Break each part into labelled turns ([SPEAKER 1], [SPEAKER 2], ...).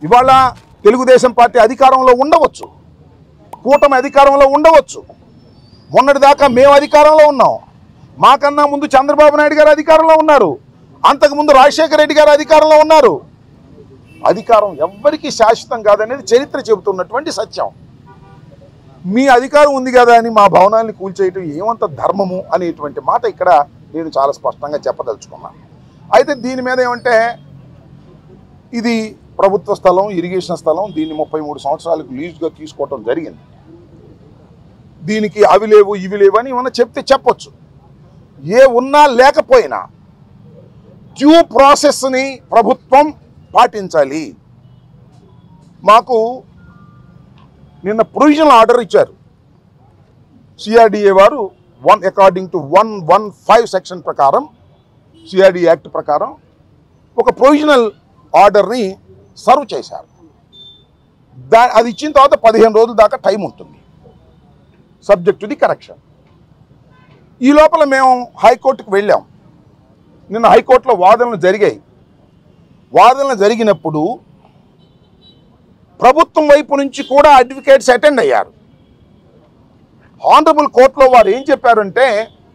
[SPEAKER 1] ఇవాళ తెలుగుదేశం పార్టీ అధికారంలో ఉండవచ్చు, కూటమి అధికారంలో ఉండవచ్చు. మొన్నటిదాకా మేము అధికారంలో ఉన్నాం. మాకన్నా ముందు చంద్రబాబు నాయుడు గారు అధికారంలో ఉన్నారు, అంతకుముందు రాజశేఖర రెడ్డి గారు అధికారంలో ఉన్నారు. అధికారం ఎవ్వరికీ శాశ్వతం కాదనేది చరిత్ర చెబుతున్నటువంటి సత్యం. మీ అధికారం ఉంది కదా అని మా భవనాన్ని కూల్చేయటం ఏమంత ధర్మము అనేటువంటి మాట ఇక్కడ నేను చాలా స్పష్టంగా చెప్పదలుచుకున్నాను. అయితే దీని మీద ఏమంటే, ఇది ప్రభుత్వ స్థలం, ఇరిగేషన్ స్థలం, దీన్ని 33 సంవత్సరాలకు లీజుగా తీసుకోవటం జరిగింది. దీనికి అవి లేవు ఇవి లేవు అని ఏమన్నా చెప్తే చెప్పొచ్చు. ఏ ఉన్నా లేకపోయినా డ్యూ ప్రాసెస్ని ప్రభుత్వం పాటించాలి. మాకు నిన్న ప్రొవిజనల్ ఆర్డర్ ఇచ్చారు సిఆర్డిఏ వారు. అకార్డింగ్ టు 115 సెక్షన్ ప్రకారం, సిఆర్డిఏ యాక్ట్ ప్రకారం ఒక ప్రొవిజనల్ ఆర్డర్ని సర్వ్ చేశారు. అది ఇచ్చిన తర్వాత 15 రోజుల దాకా టైం ఉంటుంది, సబ్జెక్ట్ టు ది కరెక్షన్. ఈ లోపల మేము హైకోర్టుకు వెళ్ళాం. నిన్న హైకోర్టులో వాదనలు జరిగాయి. వాదనలు జరిగినప్పుడు ప్రభుత్వం వైపు నుంచి కూడా అడ్వకేట్స్ అటెండ్ అయ్యారు. ఆనరబుల్ కోర్టులో వారు ఏం చెప్పారంటే,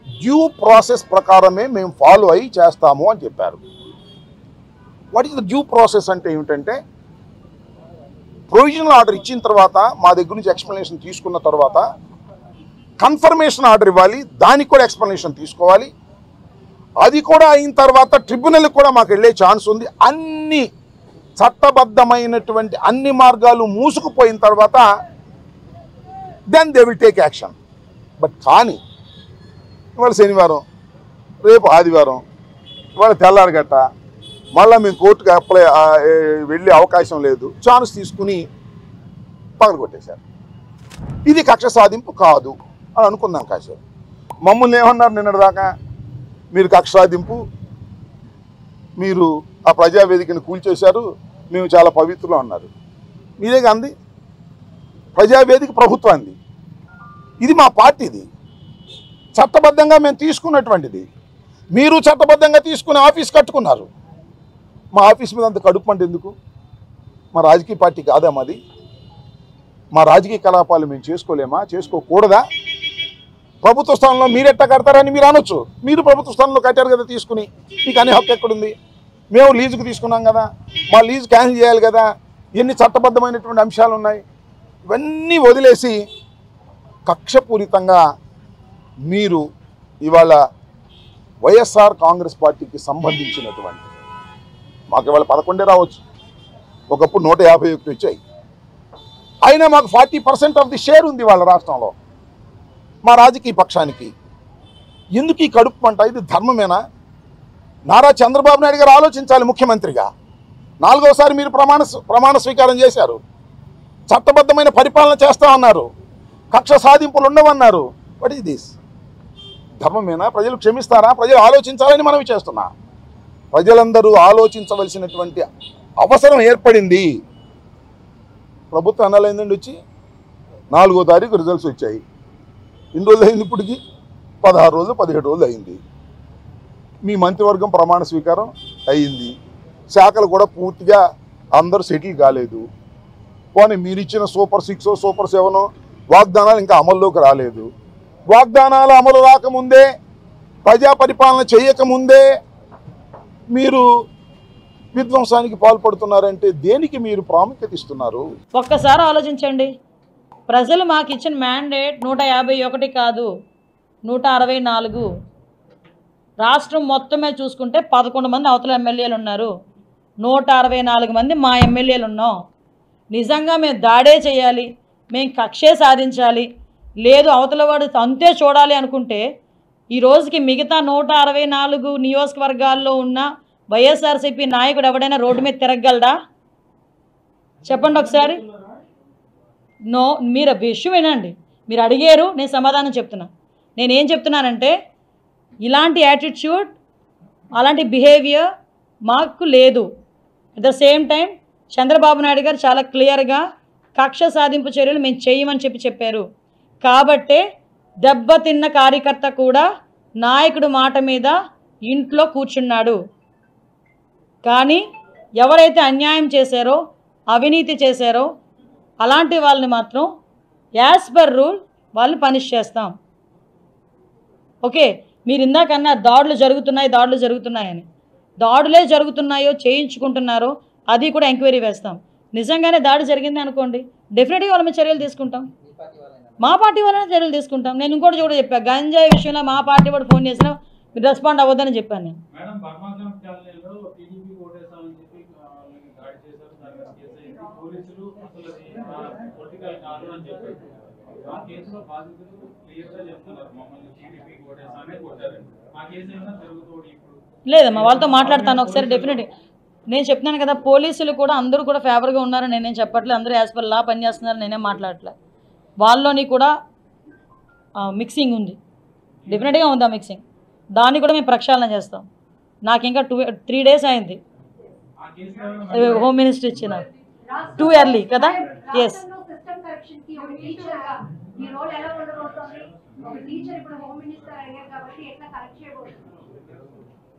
[SPEAKER 1] డ్యూ ప్రాసెస్ ప్రకారమే మేము ఫాలో అయ్యి చేస్తాము అని చెప్పారు. What is the due process అంటే ఏమిటంటే, ప్రొవిజనల్ ఆర్డర్ ఇచ్చిన తర్వాత మా దగ్గర నుంచి ఎక్స్ప్లెనేషన్ తీసుకున్న తర్వాత కన్ఫర్మేషన్ ఆర్డర్ ఇవ్వాలి, దానికి కూడా ఎక్స్ప్లెనేషన్ తీసుకోవాలి. అది కూడా అయిన తర్వాత ట్రిబ్యునల్కి కూడా మాకు వెళ్ళే ఛాన్స్ ఉంది. అన్ని చట్టబద్ధమైనటువంటి అన్ని మార్గాలు మూసుకుపోయిన తర్వాత then they will take action. But కానీ ఇవాళ శనివారం, రేపు ఆదివారం, ఇవాళ తెల్లారగట్ట, మళ్ళీ మేము కోర్టుకు వెళ్ళే అవకాశం లేదు, ఛాన్స్ తీసుకుని పగలగొట్టేశారు. ఇది కక్ష సాధింపు కాదు అని అనుకున్నాం. కాసేపు మమ్మల్ని ఏమన్నారు నిన్నటిదాకా, మీరు కక్ష సాధింపు, మీరు ఆ ప్రజావేదికను కూల్చేశారు, మేము చాలా పవిత్రులు అన్నారు. మీరే అంది, ప్రజావేదిక ప్రభుత్వాన్ని, ఇది మా పార్టీది, చట్టబద్ధంగా మేము తీసుకున్నటువంటిది. మీరు చట్టబద్ధంగా తీసుకుని ఆఫీస్ కట్టుకున్నారు. మా ఆఫీస్ మీద అంత కడుపు అంటే ఎందుకు? మా రాజకీయ పార్టీ కాదా మాది? మా రాజకీయ కలాపాలు మేము చేసుకోలేమా? చేసుకోకూడదా? ప్రభుత్వ స్థానంలో మీరెట్టా కడతారని మీరు అనొచ్చు. మీరు ప్రభుత్వ స్థానంలో కట్టారు కదా తీసుకుని, మీకు అనే హక్కు ఎక్కడుంది? మేము లీజుకు తీసుకున్నాం కదా, మా లీజు క్యాన్సిల్ చేయాలి కదా, ఎన్ని చట్టబద్ధమైనటువంటి అంశాలు ఉన్నాయి. ఇవన్నీ వదిలేసి కక్షపూరితంగా మీరు ఇవాళ వైఎస్ఆర్ కాంగ్రెస్ పార్టీకి సంబంధించినటువంటి, మాకు ఇవాళ 11 రావచ్చు, ఒకప్పుడు 151 వచ్చాయి, అయినా మాకు 40% ఆఫ్ ది షేర్ ఉంది వాళ్ళ రాష్ట్రంలో. మా రాజకీయ పక్షానికి ఎందుకు ఈ కడుపు మంట? ఇది ధర్మమేనా? నారా చంద్రబాబు నాయుడు గారు ఆలోచించాలి. ముఖ్యమంత్రిగా 4వసారి మీరు ప్రమాణ స్వీకారం చేశారు, చట్టబద్ధమైన పరిపాలన చేస్తామన్నారు, కక్ష సాధింపులు ఉండవన్నారు. What is this? ధర్మమేనా? ప్రజలు క్షమిస్తారా? ప్రజలు ఆలోచించాలని మనవి చేస్తున్నా. ప్రజలందరూ ఆలోచించవలసినటువంటి అవసరం ఏర్పడింది. ప్రభుత్వం అనాలైందండి వచ్చి 4వ తారీఖు రిజల్ట్స్ వచ్చాయి. ఎన్ని రోజులు అయింది? ఇప్పటికి 16 రోజులు 17 రోజులు అయింది. మీ మంత్రివర్గం ప్రమాణ స్వీకారం అయింది, శాఖలు కూడా పూర్తిగా అందరూ సెటిల్ కాలేదు. పోనీ మీరు ఇచ్చిన సూపర్ 6 సూపర్ 7 వాగ్దానాలు ఇంకా అమల్లోకి రాలేదు. వాగ్దానాలు అమలు రాకముందే, ప్రజా పరిపాలన చేయకముందే మీరు విధ్వంసానికి పాల్పడుతున్నారంటే దేనికి మీరు ప్రాముఖ్యత ఇస్తున్నారు?
[SPEAKER 2] ఒక్కసారి ఆలోచించండి. ప్రజలు మాకు ఇచ్చిన మ్యాండేట్ 151 కాదు, 164. రాష్ట్రం మొత్తమే చూసుకుంటే 11 మంది అవతల ఎమ్మెల్యేలు ఉన్నారు, 164 మంది మా ఎమ్మెల్యేలు ఉన్నాం. నిజంగా మేము దాడే చేయాలి, మేము కక్షే సాధించాలి, లేదు అవతల వాడు అంతే చూడాలి అనుకుంటే ఈ రోజుకి మిగతా 164 నియోజకవర్గాల్లో ఉన్న వైఎస్ఆర్సీపీ నాయకుడు ఎవడైనా రోడ్డు మీద తిరగలడా? చెప్పండి ఒకసారి. మీరు విషయం వినండి. మీరు అడిగారు, నేను సమాధానం చెప్తున్నా. నేనేం చెప్తున్నానంటే, ఇలాంటి యాటిట్యూడ్, అలాంటి బిహేవియర్ మాకు లేదు. At the same time Chandrababu Naidu గారు చాలా క్లియర్గా కక్ష సాధింపు చర్యలు మేము చేయమని చెప్పారు. కాబట్టే దెబ్బతిన్న కార్యకర్త కూడా నాయకుడు మాట మీద ఇంట్లో కూర్చున్నాడు. కానీ ఎవరైతే అన్యాయం చేశారో అవినీతి చేశారో అలాంటి వాళ్ళని మాత్రం యాజ్ పర్ రూల్ వాళ్ళని పనిష్ చేస్తాం. ఓకే, మీరు ఇందాకన్నా దాడులు జరుగుతున్నాయని, దాడులే జరుగుతున్నాయో చేయించుకుంటున్నారో అది కూడా ఎంక్వైరీ వేస్తాం. నిజంగానే దాడి జరిగింది అనుకోండి, డెఫినెట్గా వాళ్ళ మీద చర్యలు తీసుకుంటాం. మా పార్టీ వాళ్ళనే చర్యలు తీసుకుంటాం. నేను ఇంకోటి కూడా చెప్పాను, గంజాయి విషయంలో మా పార్టీ వాడు ఫోన్ చేసినా మీరు రెస్పాండ్ అవ్వద్దని చెప్పాను నేను. లేదమ్మా, వాళ్ళతో మాట్లాడతాను ఒకసారి డెఫినెట్గా. నేను చెప్తున్నాను కదా, పోలీసులు కూడా అందరూ కూడా ఫేవర్గా ఉన్నారు నేనేం చెప్పట్లేదు, అందరూ యాజ్ పర్ లా పనిచేస్తున్నారు నేనేం మాట్లాడట్లేదు. వాళ్ళలోని కూడా మిక్సింగ్ ఉంది, డెఫినెట్గా ఉంది ఆ మిక్సింగ్. దాన్ని కూడా మేము ప్రక్షాళన చేస్తాం. నాకు ఇంకా 3 days అయింది హోమ్ మినిస్టర్ ఇచ్చిన, టూ ఎర్లీ కదా. ఎస్,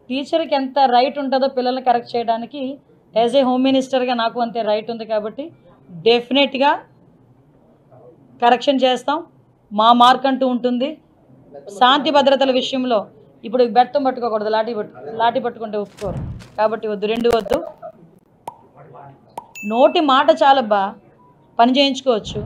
[SPEAKER 2] టీచర్కి ఎంత రైట్ ఉంటుందో పిల్లల్ని కరెక్ట్ చేయడానికి, యాజ్ ఏ హోమ్ మినిస్టర్గా నాకు అంతే రైట్ ఉంది. కాబట్టి డెఫినెట్గా కరెక్షన్ చేస్తాం. మా మార్క్ అంటూ ఉంటుంది. శాంతి భద్రతల విషయంలో ఇప్పుడు బెత్తం పట్టుకోకూడదు, లాఠీ పట్టుకుంటే ఒప్పుకోరు. కాబట్టి వద్దు, 2 వద్దు. నోటి మాట చాలబ్బా, పని చేయించుకోవచ్చు.